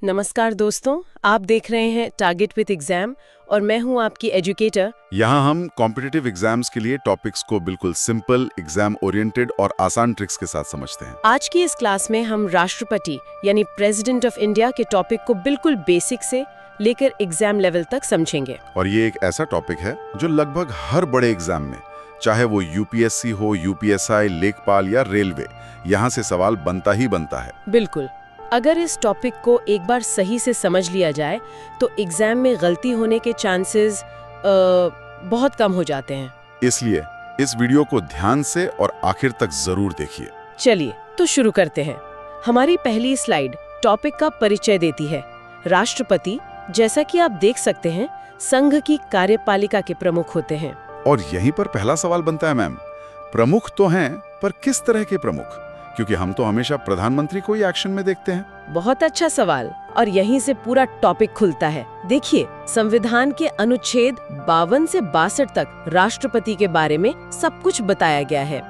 नमस्कार दोस्तों, आप देख रहे हैं टारगेट विद एग्जाम और मैं हूं आपकी एजुकेटर। यहाँ हम कॉम्पिटिटिव एग्जाम्स के लिए टॉपिक्स को बिल्कुल सिंपल, एग्जाम ओरिएंटेड और आसान ट्रिक्स के साथ समझते हैं। आज की इस क्लास में हम राष्ट्रपति यानी प्रेसिडेंट ऑफ इंडिया के टॉपिक को बिल्कुल बेसिक से लेकर एग्जाम लेवल तक समझेंगे। और ये एक ऐसा टॉपिक है जो लगभग हर बड़े एग्जाम में, चाहे वो यूपीएससी हो, यूपीएसआई, लेखपाल या रेलवे, यहाँ से सवाल बनता ही बनता है। बिल्कुल, अगर इस टॉपिक को एक बार सही से समझ लिया जाए तो एग्जाम में गलती होने के चांसेस बहुत कम हो जाते हैं। इसलिए इस वीडियो को ध्यान से और आखिर तक जरूर देखिए। चलिए तो शुरू करते हैं। हमारी पहली स्लाइड टॉपिक का परिचय देती है। राष्ट्रपति, जैसा कि आप देख सकते हैं, संघ की कार्यपालिका के प्रमुख होते हैं। और यहीं पर पहला सवाल बनता है, मैम, प्रमुख तो हैं, पर किस तरह के प्रमुख? क्योंकि हम तो हमेशा प्रधानमंत्री को ही एक्शन में देखते हैं। बहुत अच्छा सवाल, और यहीं से पूरा टॉपिक खुलता है। देखिए, संविधान के अनुच्छेद 52 से 62 तक राष्ट्रपति के बारे में सब कुछ बताया गया है।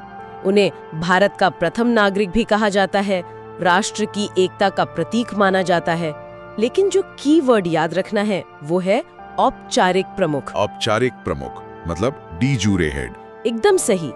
उन्हें भारत का प्रथम नागरिक भी कहा जाता है, राष्ट्र की एकता का प्रतीक माना जाता है। लेकिन जो की वर्ड याद रखना है वो है औपचारिक प्रमुख। औपचारिक प्रमुख मतलब डी जूरे हेड। एकदम सही।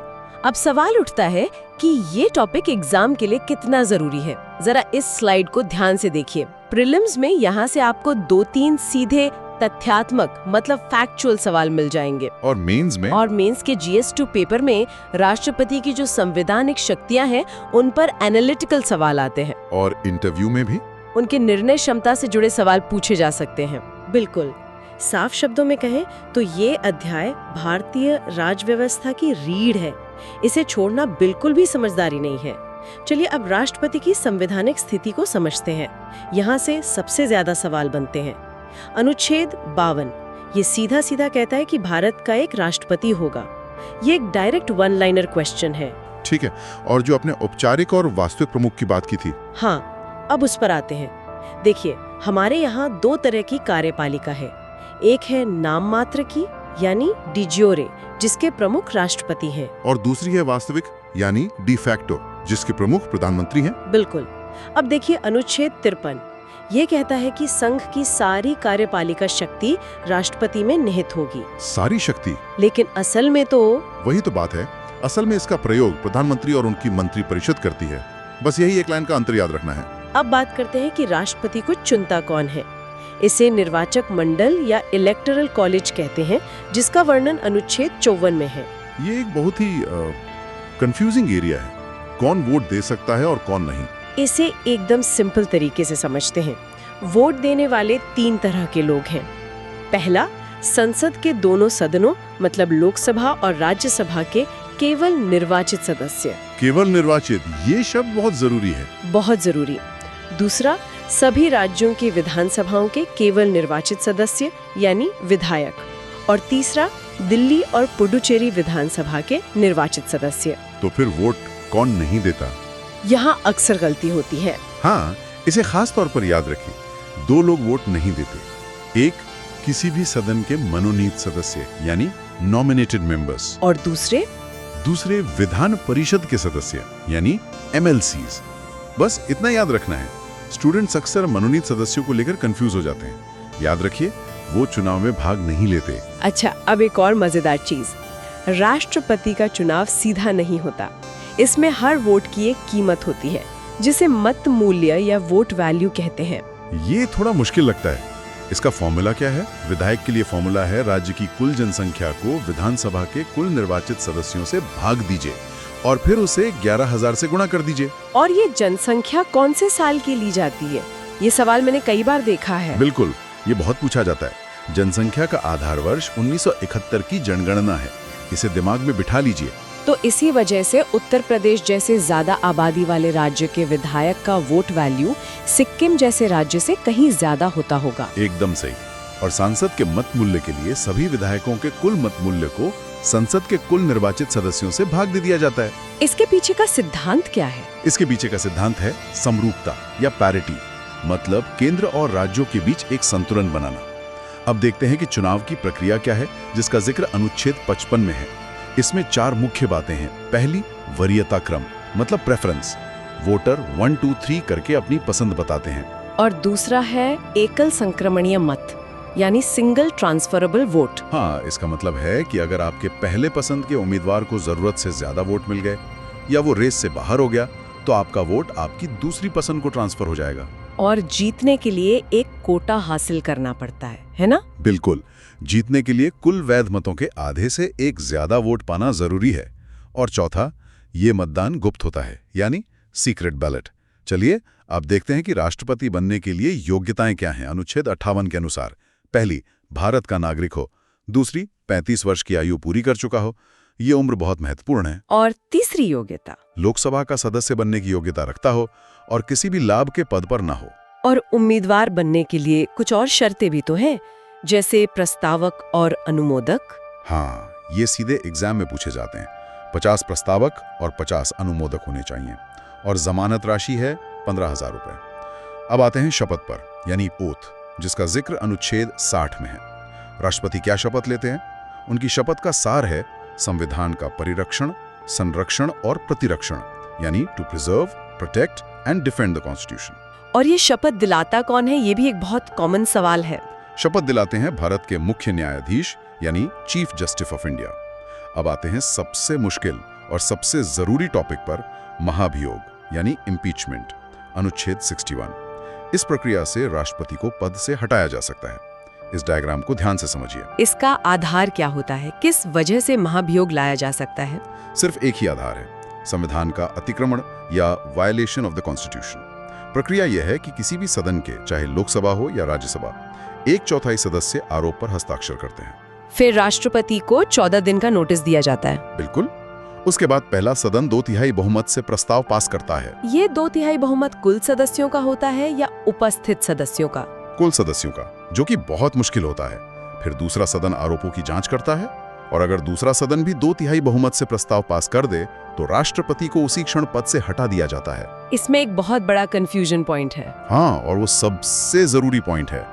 अब सवाल उठता है कि ये टॉपिक एग्जाम के लिए कितना जरूरी है। जरा इस स्लाइड को ध्यान से देखिए। प्रीलिम्स में यहाँ से आपको 2-3 सीधे तथ्यात्मक मतलब फैक्चुअल सवाल मिल जाएंगे। और मेंस के GS2 पेपर में राष्ट्रपति की जो संवैधानिक शक्तियाँ हैं उन पर एनालिटिकल सवाल आते हैं। और इंटरव्यू में भी उनके निर्णय क्षमता से जुड़े सवाल पूछे जा सकते हैं। बिल्कुल, साफ शब्दों में कहें तो ये अध्याय भारतीय राज व्यवस्था की रीढ़ है। इसे छोड़ना बिल्कुल भी समझदारी नहीं है। चलिए अब राष्ट्रपति की संवैधानिक स्थिति को समझते हैं। यहाँ से सबसे ज्यादा सवाल बनते हैं। अनुच्छेद 52 ये सीधा सीधा कहता है कि भारत का एक राष्ट्रपति होगा। ये एक डायरेक्ट वन लाइनर क्वेश्चन है। ठीक है, और जो आपने औपचारिक और वास्तविक प्रमुख की बात की थी, हाँ, अब उस पर आते हैं। देखिए, हमारे यहाँ 2 तरह की कार्यपालिका है। एक है नाम मात्र की यानी डिज्योरे, जिसके प्रमुख राष्ट्रपति हैं, और दूसरी है वास्तविक यानी डी फैक्टो, जिसके प्रमुख प्रधानमंत्री हैं। बिल्कुल। अब देखिए अनुच्छेद 53 ये कहता है कि संघ की सारी कार्यपालिका शक्ति राष्ट्रपति में निहित होगी। सारी शक्ति? लेकिन असल में तो वही तो बात है, असल में इसका प्रयोग प्रधानमंत्री और उनकी मंत्री परिषद करती है। बस यही एक लाइन का अंतर याद रखना है। अब बात करते हैं कि राष्ट्रपति को चुनता कौन है। इसे निर्वाचक मंडल या इलेक्टोरल कॉलेज कहते हैं, जिसका वर्णन अनुच्छेद 54 में है। ये एक बहुत ही कंफ्यूजिंग एरिया है। कौन वोट दे सकता है और कौन नहीं? इसे एकदम सिंपल तरीके से समझते हैं। वोट देने वाले 3 तरह के लोग हैं। पहला, संसद के दोनों सदनों मतलब लोकसभा और राज्यसभा के केवल निर्वाचित सदस्य। केवल निर्वाचित, ये शब्द बहुत जरूरी है। बहुत जरूरी। दूसरा, सभी राज्यों की विधानसभाओं के केवल निर्वाचित सदस्य यानी विधायक। और तीसरा, दिल्ली और पुडुचेरी विधानसभा के निर्वाचित सदस्य। तो फिर वोट कौन नहीं देता? यहाँ अक्सर गलती होती है। हाँ, इसे खास तौर पर याद रखिए। 2 लोग वोट नहीं देते। एक, किसी भी सदन के मनोनीत सदस्य यानी नॉमिनेटेड मेंबर्स, और दूसरे विधान परिषद के सदस्य यानी MLCs। बस इतना याद रखना है। स्टूडेंट्स अक्सर मनोनीत सदस्यों को लेकर कंफ्यूज हो जाते हैं। याद रखिए, वो चुनाव में भाग नहीं लेते। अच्छा, अब एक और मजेदार चीज, राष्ट्रपति का चुनाव सीधा नहीं होता। इसमें हर वोट की एक कीमत होती है, जिसे मत मूल्य या वोट वैल्यू कहते हैं। ये थोड़ा मुश्किल लगता है। इसका फॉर्मूला क्या है? विधायक के लिए फॉर्मूला है राज्य की कुल जनसंख्या को विधानसभा के कुल निर्वाचित सदस्यों से भाग दीजिए और फिर उसे 11,000 से गुणा कर दीजिए। और ये जनसंख्या कौन से साल की ली जाती है? ये सवाल मैंने कई बार देखा है। बिल्कुल, ये बहुत पूछा जाता है। जनसंख्या का आधार वर्ष 1971 की जनगणना है। इसे दिमाग में बिठा लीजिए। तो इसी वजह से उत्तर प्रदेश जैसे ज्यादा आबादी वाले राज्य के विधायक का वोट वैल्यू सिक्किम जैसे राज्य से कहीं ज्यादा होता होगा। एकदम सही। और सांसद के मत मूल्य के लिए सभी विधायकों के कुल मत मूल्य को संसद के कुल निर्वाचित सदस्यों से भाग दे दिया जाता है। इसके पीछे का सिद्धांत क्या है? इसके पीछे का सिद्धांत है समरूपता या पैरिटी, मतलब केंद्र और राज्यों के बीच एक संतुलन बनाना। अब देखते हैं कि चुनाव की प्रक्रिया क्या है, जिसका जिक्र अनुच्छेद 55 में है। इसमें 4 मुख्य बातें हैं। पहली, वरीयता क्रम मतलब प्रेफरेंस। वोटर 1, 2, 3 करके अपनी पसंद बताते हैं। और दूसरा है एकल संक्रमणीय मत, यानी सिंगल ट्रांसफरेबल वोट। हाँ, इसका मतलब है कि अगर आपके पहले पसंद के उम्मीदवार को जरूरत से ज्यादा वोट मिल गए या वो रेस से बाहर हो गया, तो आपका वोट आपकी दूसरी पसंद को ट्रांसफर हो जाएगा। और जीतने के लिए एक कोटा हासिल करना पड़ता है ना? बिल्कुल, जीतने के लिए कुल वैध मतों के आधे से एक ज्यादा वोट पाना जरूरी है। और चौथा, ये मतदान गुप्त होता है, यानी सीक्रेट बैलेट। चलिए अब देखते हैं कि राष्ट्रपति बनने के लिए योग्यताएं क्या हैं। अनुच्छेद 58 के अनुसार पहली, भारत का नागरिक हो। दूसरी, 35 वर्ष की आयु पूरी कर चुका हो। ये उम्र बहुत महत्वपूर्ण है। और तीसरी योग्यता, लोकसभा का सदस्य बनने की योग्यता रखता हो और किसी भी लाभ के पद पर ना हो। और उम्मीदवार बनने के लिए कुछ और शर्तें भी तो हैं, जैसे प्रस्तावक और अनुमोदक। हाँ, ये सीधे एग्जाम में पूछे जाते हैं। 50 प्रस्तावक और 50 अनुमोदक होने चाहिए। और जमानत राशि है 15,000 रुपए। अब आते हैं शपथ पर, यानी ओथ, जिसका जिक्र अनुच्छेद 60 में है। राष्ट्रपति क्या शपथ लेते हैं? उनकी शपथ का सार है संविधान का परिरक्षण, संरक्षण और प्रतिरक्षण, यानी to preserve, protect and defend the constitution. और ये शपथ दिलाता कौन है, ये भी एक बहुत कॉमन सवाल है। शपथ दिलाते हैं भारत के मुख्य न्यायाधीश, यानी चीफ जस्टिस ऑफ इंडिया। अब आते हैं सबसे मुश्किल और सबसे जरूरी टॉपिक पर, महाभियोग, यानी इम्पीचमेंट, अनुच्छेद 61। इस प्रक्रिया से राष्ट्रपति को पद से हटाया जा सकता है। इस डायग्राम को ध्यान से समझिए। इसका आधार क्या होता है? किस वजह से महाभियोग लाया जा सकता है? सिर्फ एक ही आधार है, संविधान का अतिक्रमण या वायलेशन ऑफ द कॉन्स्टिट्यूशन। प्रक्रिया यह है कि किसी भी सदन के, चाहे लोकसभा हो या राज्यसभा, 1/4 सदस्य आरोप पर हस्ताक्षर करते हैं। फिर राष्ट्रपति को 14 दिन का नोटिस दिया जाता है। बिल्कुल। उसके बाद पहला सदन 2/3 बहुमत से प्रस्ताव पास करता है। ये 2/3 बहुमत कुल सदस्यों का होता है या उपस्थित सदस्यों का? कुल सदस्यों का, जो कि बहुत मुश्किल होता है। फिर दूसरा सदन आरोपों की जांच करता है, और अगर दूसरा सदन भी 2/3 बहुमत से प्रस्ताव पास कर दे तो राष्ट्रपति को उसी क्षण पद से हटा दिया जाता है। इसमें एक बहुत बड़ा कंफ्यूजन पॉइंट है। हाँ, और वो सबसे जरूरी पॉइंट है।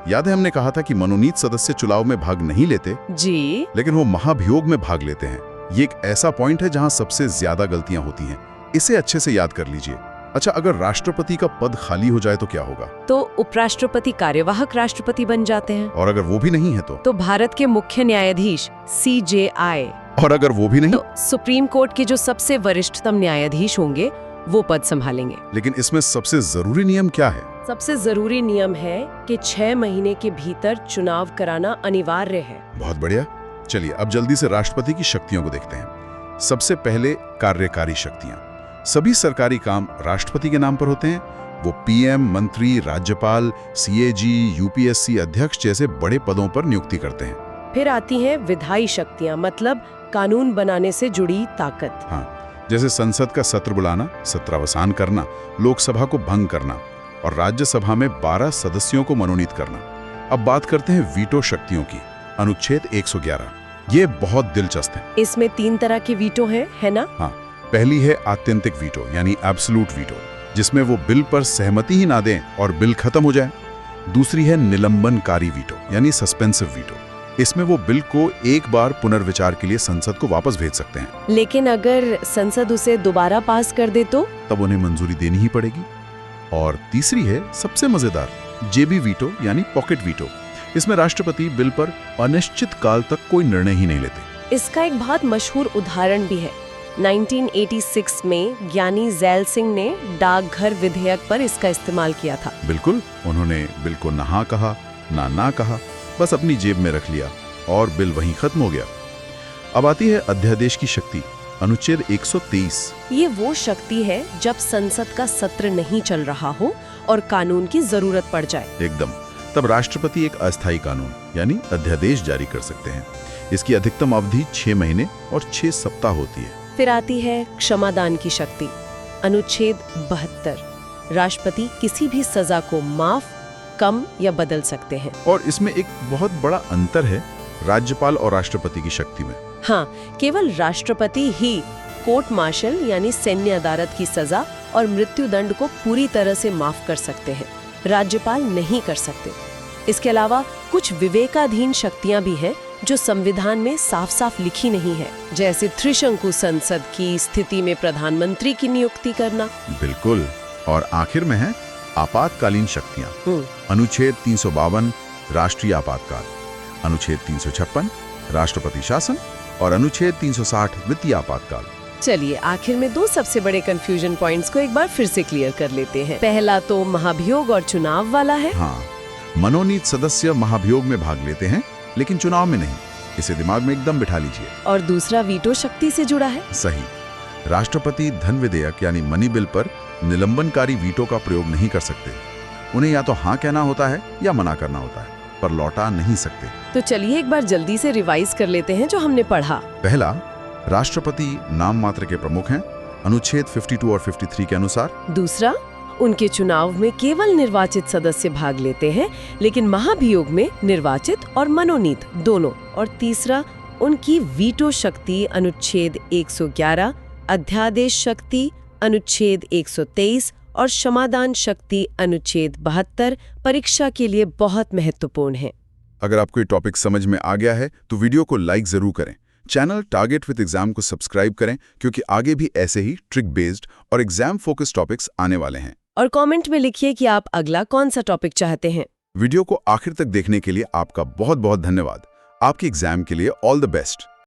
याद है हमने कहा था कि मनोनीत सदस्य चुनाव में भाग नहीं लेते जी, लेकिन वो महाभियोग में भाग लेते हैं। ये एक ऐसा पॉइंट है जहां सबसे ज्यादा गलतियां होती हैं। इसे अच्छे से याद कर लीजिए। अच्छा, अगर राष्ट्रपति का पद खाली हो जाए तो क्या होगा? तो उपराष्ट्रपति कार्यवाहक राष्ट्रपति बन जाते हैं। और अगर वो भी नहीं है तो भारत के मुख्य न्यायाधीश CJI। और अगर वो भी नहीं तो सुप्रीम कोर्ट के जो सबसे वरिष्ठतम न्यायाधीश होंगे वो पद संभालेंगे। लेकिन इसमें सबसे जरूरी नियम क्या है? सबसे जरूरी नियम है कि 6 महीने के भीतर चुनाव कराना अनिवार्य है। बहुत बढ़िया। चलिए अब जल्दी से राष्ट्रपति की शक्तियों को देखते हैं। सबसे पहले कार्यकारी शक्तियां। सभी सरकारी काम राष्ट्रपति के नाम पर होते हैं। वो PM, मंत्री, राज्यपाल, CAG, UPSC अध्यक्ष जैसे बड़े पदों पर नियुक्ति करते हैं। फिर आती हैं विधायी शक्तियां, मतलब कानून बनाने से जुड़ी ताकत। हाँ, जैसे संसद का सत्र बुलाना, सत्रावसान करना, लोकसभा को भंग करना और राज्यसभा में 12 सदस्यों को मनोनीत करना। अब बात करते हैं वीटो शक्तियों की, अनुच्छेद 111। ये बहुत दिलचस्प है। इसमें 3 तरह के वीटो हैं, है ना? हाँ, पहली है आत्यंतिक वीटो, यानी एब्सोल्यूट वीटो, जिसमें वो बिल पर सहमति ही ना दें और बिल खत्म हो जाए। दूसरी है निलंबनकारी वीटो, यानी सस्पेंसिव वीटो। इसमें वो बिल को एक बार पुनर्विचार के लिए संसद को वापस भेज सकते हैं। लेकिन अगर संसद उसे दोबारा पास कर दे तो? तब उन्हें मंजूरी देनी ही पड़ेगी। और तीसरी है सबसे मजेदार, जेबी वीटो, यानी पॉकेट वीटो। इसमें राष्ट्रपति बिल पर अनिश्चित काल तक कोई निर्णय ही नहीं लेते। इसका एक बहुत मशहूर उदाहरण भी है। 1986 में ज्ञानी ज़ैल सिंह ने डाकघर विधेयक पर इसका इस्तेमाल किया था। बिल्कुल, उन्होंने बिल को ना कहा ना कहा, बस अपनी जेब में रख लिया और बिल वहीं खत्म हो गया। अब आती है अध्यादेश की शक्ति, अनुच्छेद 123। ये वो शक्ति है जब संसद का सत्र नहीं चल रहा हो और कानून की जरूरत पड़ जाए। एकदम, तब राष्ट्रपति एक अस्थायी कानून यानी अध्यादेश जारी कर सकते हैं। इसकी अधिकतम अवधि 6 महीने और 6 सप्ताह होती है। फिर आती है क्षमादान की शक्ति, अनुच्छेद 72। राष्ट्रपति किसी भी सजा को माफ, कम या बदल सकते हैं। और इसमें एक बहुत बड़ा अंतर है राज्यपाल और राष्ट्रपति की शक्ति में। हाँ, केवल राष्ट्रपति ही कोर्ट मार्शल यानी सैन्य अदालत की सजा और मृत्यु दंड को पूरी तरह से माफ कर सकते हैं, राज्यपाल नहीं कर सकते। इसके अलावा कुछ विवेकाधीन शक्तियां भी हैं जो संविधान में साफ साफ लिखी नहीं है, जैसे त्रिशंकु संसद की स्थिति में प्रधानमंत्री की नियुक्ति करना। बिल्कुल, और आखिर में है आपातकालीन शक्तियां। अनुच्छेद 352 राष्ट्रीय आपातकाल, अनुच्छेद 356 राष्ट्रपति शासन और अनुच्छेद 360 वित्तीय आपातकाल। चलिए आखिर में दो सबसे बड़े कंफ्यूजन पॉइंट्स को एक बार फिर से क्लियर कर लेते हैं। पहला तो महाभियोग और चुनाव वाला है। हाँ, मनोनीत सदस्य महाभियोग में भाग लेते हैं लेकिन चुनाव में नहीं, इसे दिमाग में एकदम बिठा लीजिए। और दूसरा वीटो शक्ति से जुड़ा है। सही, राष्ट्रपति धन विधेयक यानी मनी बिल पर निलंबनकारी वीटो का प्रयोग नहीं कर सकते। उन्हें या तो हाँ कहना होता है या मना करना होता है, पर लौटा नहीं सकते। तो चलिए एक बार जल्दी से रिवाइज कर लेते हैं जो हमने पढ़ा। पहला, राष्ट्रपति नाम मात्र के प्रमुख हैं, अनुच्छेद 52 और 53 के अनुसार। दूसरा, उनके चुनाव में केवल निर्वाचित सदस्य भाग लेते हैं, लेकिन महाभियोग में निर्वाचित और मनोनीत दोनों। और तीसरा, उनकी वीटो शक्ति अनुच्छेद 111, अध्यादेश शक्ति अनुच्छेद 123 और क्षमादान शक्ति अनुच्छेद 72 परीक्षा के लिए बहुत महत्वपूर्ण है। अगर आपको ये टॉपिक समझ में आ गया है तो वीडियो को लाइक जरूर करें। चैनल टारगेट विद एग्जाम को सब्सक्राइब करें, क्योंकि आगे भी ऐसे ही ट्रिक बेस्ड और एग्जाम फोकस टॉपिक्स आने वाले हैं। और कमेंट में लिखिए कि आप अगला कौन सा टॉपिक चाहते हैं। वीडियो को आखिर तक देखने के लिए आपका बहुत बहुत धन्यवाद। आपके एग्जाम के लिए ऑल द बेस्ट।